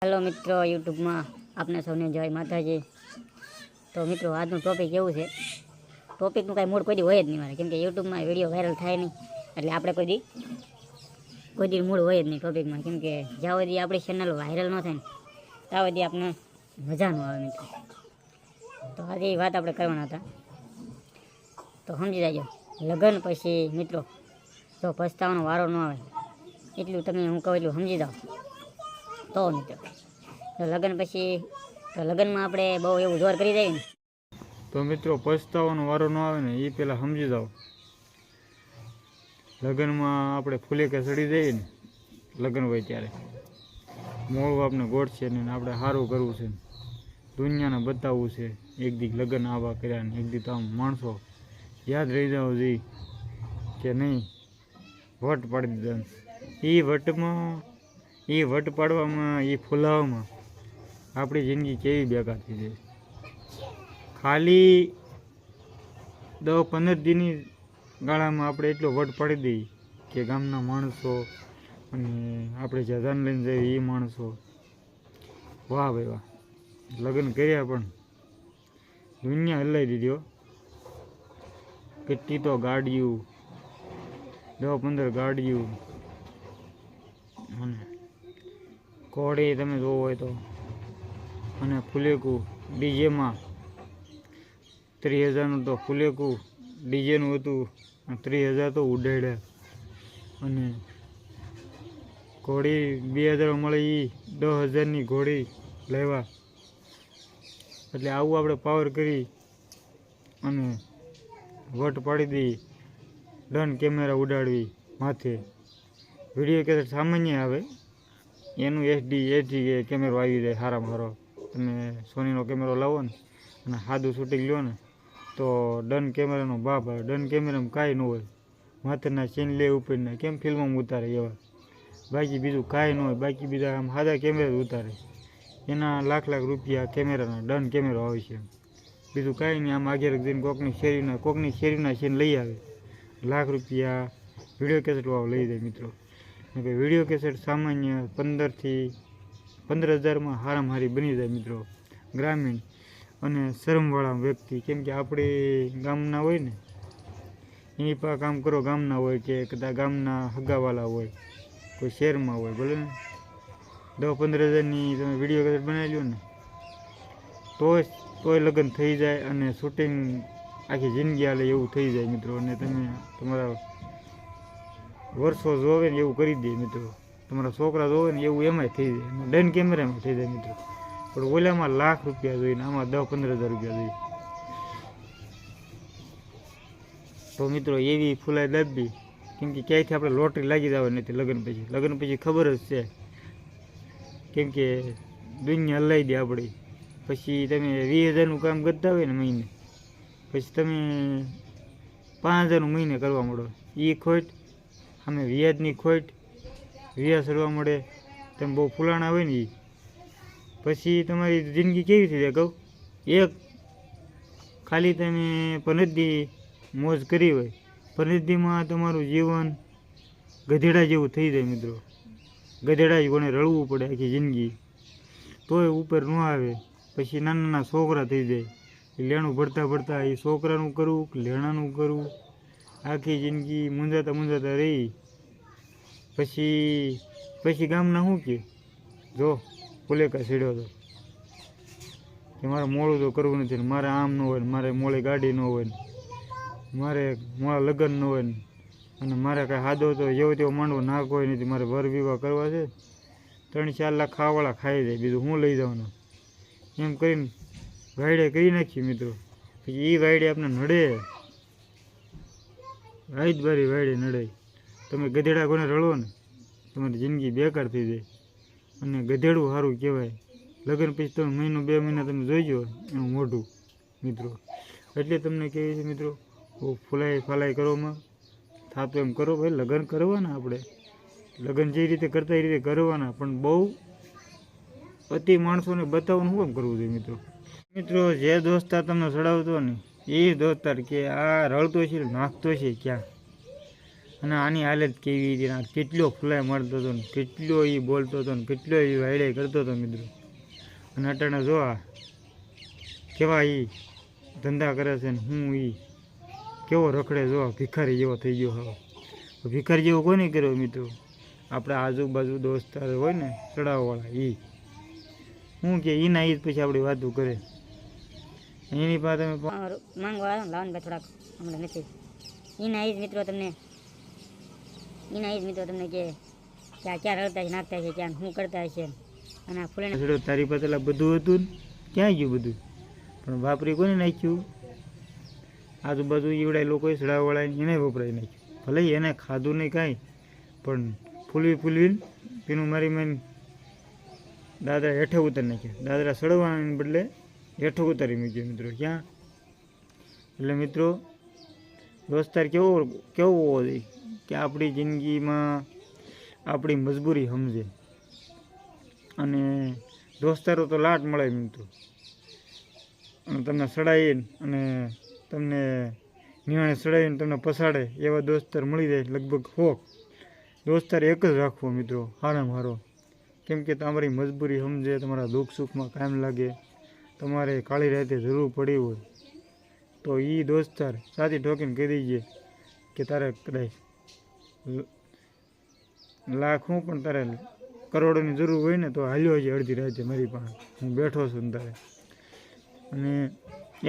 Hello मित्रों YouTube में आपने सौने जय माताजी। तो मित्रों आज टॉपिक एवं है, टॉपिक कई मूड कोई दी होय ज नहीं मारे, केम के यूट्यूब में विडियो वायरल थाय नहीं एटले आपणे कोई दी मूड होय ज नहीं टॉपिक में, केम के ज्यां सुधी आपणी चेनल वायरल न थाय त्यां सुधी आपने मजा न आवे मित्रों। तो आज ए वात आपणे करवाना हता, तो समझी जाजो। लग्न पछी मित्रों जो पछताવાનો वारो न आवे એટલું તમે હું કહું એટલું સમજી જાઓ તો મિત્રો। તો લગ્ન પછી તો લગ્નમાં આપણે બહુ એવું જોર કરી દઈએ ને તો મિત્રો પછતાવાનો વારો ન આવે ને એ પહેલાં સમજી જાઓ। લગ્નમાં આપણે ફૂલેકે ચડી જઈએ ને લગ્ન હોય ત્યારે મોળું આપણે ગોઠશે ને આપણે સારું કરવું છે, દુનિયાને બતાવવું છે। એક દી લગ્ન આવા કર્યા ને એક દી તો આમ માણસો યાદ રહી જાવ જોઈએ કે નહીં વટ પાડી દીધા। એ વટ પાડવામાં એ ફૂલાવામાં આપણી જિંદગી કેવી બેકાર થઈ જાય। ખાલી 10-15 દીની ગાળામાં આપણે એટલો વટ પાડી દઈએ કે ગામના માણસો અને આપણે જધાન લઈને જઈએ એ માણસો વાહ ભાઈ વાહ લગ્ન કર્યા પણ દુનિયા હલાવી દીધી હો। કેટલી તો ગાડીઓ 10-15 ગાડીઓ અને ઘોડી તમે જોવો હોય તો અને ફૂલેકું ડીજેમાં 30,000નું તો ફૂલેકું ડીજેનું હતું, 30,000 તો ઉડાડ્યા અને ઘોડી 2,000 મળે એ 10,000ની ઘોડી લેવા। એટલે આવું આપણે પાવર કરી અને વટ પાડી દઈ, ડન કેમેરા ઉડાડવી માથે। વિડીયો કેસેટ સામાન્ય આવે એનું એચડી કેમેરો આવી જાય સારામાં સારો। તમે સોનીનો કેમેરો લાવો ને અને સાદું શૂટિંગ લો ને તો ડન કેમેરાનો બાપ આવે। ડન કેમેરામાં કાંઈ ન હોય, માથેના સીન લે ઉપરના કેમ ફિલ્મોમાં ઉતારે એવા, બાકી બીજું કાંઈ ન હોય। બાકી બીજા આમ સાદા કેમેરા જ ઉતારે, એના લાખ રૂપિયા કેમેરાના ડન કેમેરો આવે છે। બીજું કાંઈ નહીં, આમ આગળ જઈને કોકની શેરીના સીન લઈ આવે, લાખ રૂપિયા વિડીયો કેસેટ વાળો લઈ જાય મિત્રો। વિડીયો કેસેટ સામાન્ય 15,000માં હારામાં હારી બની જાય મિત્રો ગ્રામીણ અને શરમવાળા વ્યક્તિ। કેમ કે આપણે ગામના હોય ને એની પાસે કામ કરો, ગામના હોય કે કદાચ ગામના હગાવાલા હોય, કોઈ શહેરમાં હોય, ભલે ને 10-15,000ની તમે વિડીયો કેસેટ બનાવી લો ને તોય લગ્ન થઈ જાય અને શૂટિંગ આખી જિંદગી હાલે એવું થઈ જાય મિત્રો। અને તમે તમારા વર્ષો જોવે ને એવું કરી દે મિત્રો, તમારા છોકરા જોવે ને એવું એમાંય થઈ જાય, ડન કેમેરામાં થઈ જાય મિત્રો। પણ ઓલામાં લાખ રૂપિયા જોઈને આમાં 10-15,000 રૂપિયા જોઈએ। તો મિત્રો એવી ફૂલાઈ દાબી, કેમ કે ક્યાંયથી આપણે લોટરી લાગી જવાની નથી લગ્ન પછી ખબર જ છે, કેમ કે દુનિયા હલાવી દે આપણી। પછી તમે 20,000નું કામ કરતા હોય ને મહિને, પછી તમે 5,000નું મહિને કરવા મળો, એ ખોટ અમે વ્યાજની ખોટ વ્યાજ ચડવા મળે, તમે બહુ ફૂલાણા હોય ને એ પછી તમારી જિંદગી કેવી થઈ જાય કહું। એક ખાલી તમે 15 દી મોજ કરી હોય, 15 દીમાં તમારું જીવન ગધેડા જેવું થઈ જાય મિત્રો। ગધેડા જ કોને રળવું પડે આખી જિંદગી, તોય ઉપર ન આવે। પછી નાના છોકરા થઈ જાય, લેણું ભરતા એ છોકરાનું કરવું કે લેણાનું કરવું, આખી જિંદગી મૂંઝાતા રહી। પછી ગામના શું કે જો ફૂલેકા છેડ્યો હતો કે મારે મોડું તો કરવું નથી ને મારે આમ ન હોય ને મારે મોડી ગાડી ન હોય ને મારે મોડા લગ્ન ન હોય ને અને મારે કાંઈ સાદો તો જેવો તેવો માંડવો નાક હોય નથી, મારે વર વિવાહ કરવા છે, 3-4 લાખ ખાવાવાળા ખાઈ જાય, બીજું હું લઈ જવાનું એમ કરીને વાયડે કરી નાખીએ મિત્રો। પછી એ વાયડે આપણે નડે, રાત બારી વાયડે નડે। તમે ગધેડા કોને રળો ને તમારી જિંદગી બેકાર થઈ જાય અને ગધેડું સારું કહેવાય। લગ્ન પછી તમે 1-2 મહિના તમે જોઈજો એનું મોઢું મિત્રો। એટલે તમને કહેવી છે મિત્રો, બહુ ફાલાઈ કરવામાં થતું એમ કરો ભાઈ, લગ્ન કરવાના આપણે, લગ્ન જે રીતે કરતા એ રીતે કરવાના, પણ બહુ અતિ માણસોને બતાવવાનું શું કરવું જોઈએ મિત્રો। જે દોસ્તાર તમને ચડાવતો ને એ દોસ્તાર કે આ રળતો છે નાખતો છે ક્યાં, અને આની હાલત કેવી હતી, આ કેટલો ફૂલાય મારતો હતો ને કેટલો એ બોલતો હતો ને કેટલો એ વાયડે કરતો હતો મિત્રો. અને અટાણે જો આ કેવા એ ધંધા કરે છે ને હું એ કેવો રખડે જો ભિખારી જેવો થઈ ગયો. હવે ભિખારી જેવો કોને કર્યો મિત્રો? આપણે આજુબાજુ દોસ્તાર હોય ને ચડાવવાળા એ શું કે એના એ જ પછી આપણી વાતો કરે એની પાસે તમે માંગવા આવ્યો લાવન ભાઈ થોડાક હમણાં નથી એના એ જ મિત્રો તમને કે આ ક્યાં રડતા છે નાખતા છે ક્યાં શું કરતા હશે. અને આ ફૂલે તારી પાસે બધું હતું ને ક્યાં ગયું બધું? પણ વાપરી કોને નાખ્યું? આજુબાજુ એવડા લોકોએ સડાવવાળા એને વપરાઈ નાખ્યું. ભલે એને ખાધું નહીં કાંઈ, પણ ફૂલવીને પીનું મારી દાદરા હેઠે ઉતારી નાખ્યા. દાદરા સડવાને બદલે હેઠો ઉતારી મૂક્યો મિત્રો. ક્યાં? એટલે મિત્રો દોસ્તાર કેવો હોવો જોઈએ કે આપણી જિંદગીમાં આપણી મજબૂરી સમજે. અને દોસ્તારો તો લાટ મળે મિત્રો, અને તમને સડાવીને અને તમને નિવાણે સડાવીને તમને પસાડે એવા દોસ્તાર મળી જાય લગભગ 100. દોસ્તાર એક જ રાખવો મિત્રો, હારામાં હારો. કેમ કે તમારી મજબૂરી સમજે, તમારા દુઃખ સુખમાં કાયમ લાગે, તમારે કાળી રાતે જરૂર પડી હોય તો એ દોસ્તાર સાથી ઠોકીને કહી દઈએ કે તારે કદાચ લાખો પણ તારે કરોડોની જરૂર હોય ને તો હાલ્યો છે અડધી રાતે મારી પાસે, હું બેઠો છું ને તારે. અને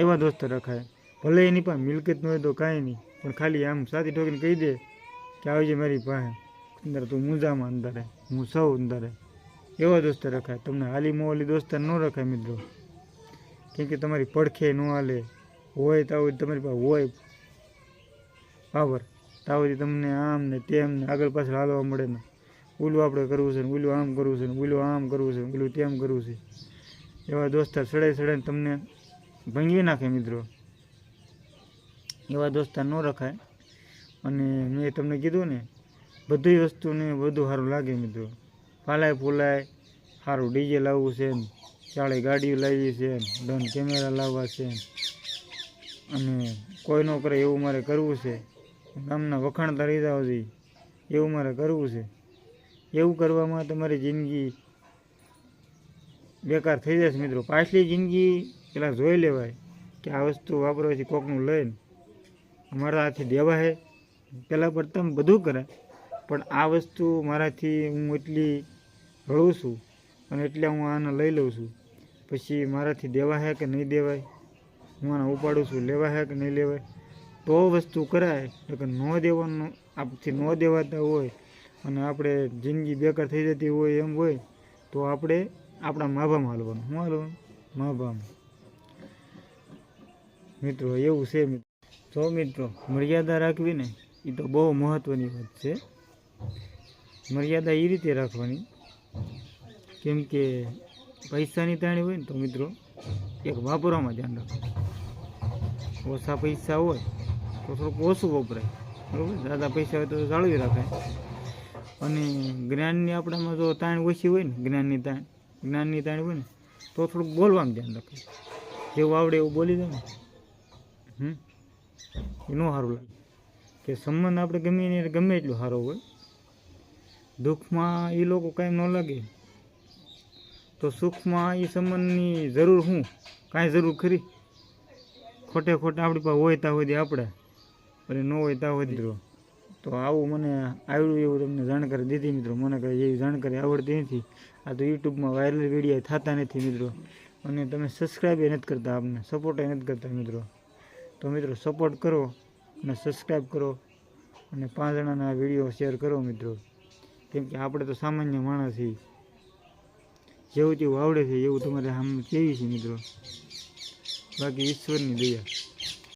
એવા દોસ્તાર રખાય. ભલે એની પાસે મિલકત ન હોય તો કાંઈ નહીં, પણ ખાલી આમ સાથી ઠોકીને કહી દે કે આવજે મારી પાસે અંદર, તું મૂંઝામાં અંધારે હું સૌ અંધારે. એવા દોસ્તાર રખાય. તમને હાલી મોવાલી દોસ્તાર ન રખાય મિત્રો, કેમ કે તમારી પડખે ન હાલે હોય તો તમારી પાસે હોય પાવર તાવથી તમને આમ ને તેમ ને આગળ પાછળ હાલવા મળે ને ઓલું આપણે કરવું છે ને ઓલું આમ કરવું છે ને ઓલું આમ કરવું છે ને ઓલું તેમ કરવું છે. એવા દોસ્તાર સડાઈને તમને ભંગી નાખે મિત્રો. એવા દોસ્તાર ન રખાય. અને મેં તમને કીધું ને બધી વસ્તુને બધું સારું લાગે મિત્રો. ફાલાય ફૂલાય સારું ડીજે લાવવું છે ને 40 ગાડીઓ લાવી છે ને ડન કેમેરા લાવવા છે અને કોઈ ન કરે એવું મારે કરવું છે. ગામના વખાણતા રહી જાવ જોઈએ એવું મારે કરવું છે. એવું કરવામાં તમારી જિંદગી બેકાર થઈ જશે મિત્રો. પાછલી જિંદગી પેલા જોઈ લેવાય કે આ વસ્તુ વાપરવાથી કોકનું લઈને મારા હાથે દેવા હે. પહેલાં પર તમે બધું કરે, પણ આ વસ્તુ મારાથી હું એટલી રડું છું અને એટલે હું આને લઈ લઉં છું, પછી મારાથી દેવા હે કે નહીં દેવાય, હું આને ઉપાડું છું લેવા હે કે નહીં લેવાય, તો વસ્તુ કરાય. કે ન દેવાનું આપથી ન દેવાતા હોય અને આપણે જિંદગી બેકાર થઈ જતી હોય એમ હોય તો આપણે આપણા માભામાં હાલવાનું. શું હાલવાનું? માભામાં મિત્રો. એવું છે મિત્રો. તો મિત્રો મર્યાદા રાખવી ને એ તો બહુ મહત્ત્વની વાત છે. મર્યાદા એ રીતે રાખવાની કેમ કે પૈસાની તાણી હોય ને તો મિત્રો એક વાપરવામાં ધ્યાન રાખવું. ઓછા પૈસા હોય તો થોડુંક ઓછું વપરાય, બરાબર. જ્યાદા પૈસા હોય તો જાળવી રાખાય. અને જ્ઞાનની આપણામાં જો તાણ ઓછી હોય ને, જ્ઞાનની તાણ હોય ને તો થોડુંક બોલવામાં ધ્યાન રાખાય. જેવું આવડે એવું બોલી દે ને એ ન સારું લાગે. કે સંબંધ આપણે ગમે એટલું સારો હોય, દુઃખમાં એ લોકો કાંઈ ન લાગે તો સુખમાં એ સંબંધની જરૂર શું? કાંઈ જરૂર ખરી? ખોટે આપણી પાસે હોય ત્યાં સુધી આપણે, અને ન હોય ત્યાં સુધી. તો આવું મને આવડ્યું એવું તમને જાણકારી દીધી મિત્રો. મને કાંઈ એવી જાણકારી આવડતી નથી. આ તો યુટ્યુબમાં વાયરલ વિડીયો થતા નથી મિત્રો. અને તમે સબસ્ક્રાઈબ નથી કરતા, આપને સપોર્ટ નથી કરતા મિત્રો. તો મિત્રો સપોર્ટ કરો અને સબસ્ક્રાઈબ કરો અને 5 જણાના આ વિડીયો શેર કરો મિત્રો. કેમ કે આપણે તો સામાન્ય માણસ છીએ, જેવું તેવું આવડે છે એવું તમારે સામે કેવી છે મિત્રો. બાકી ઈશ્વરની દયા.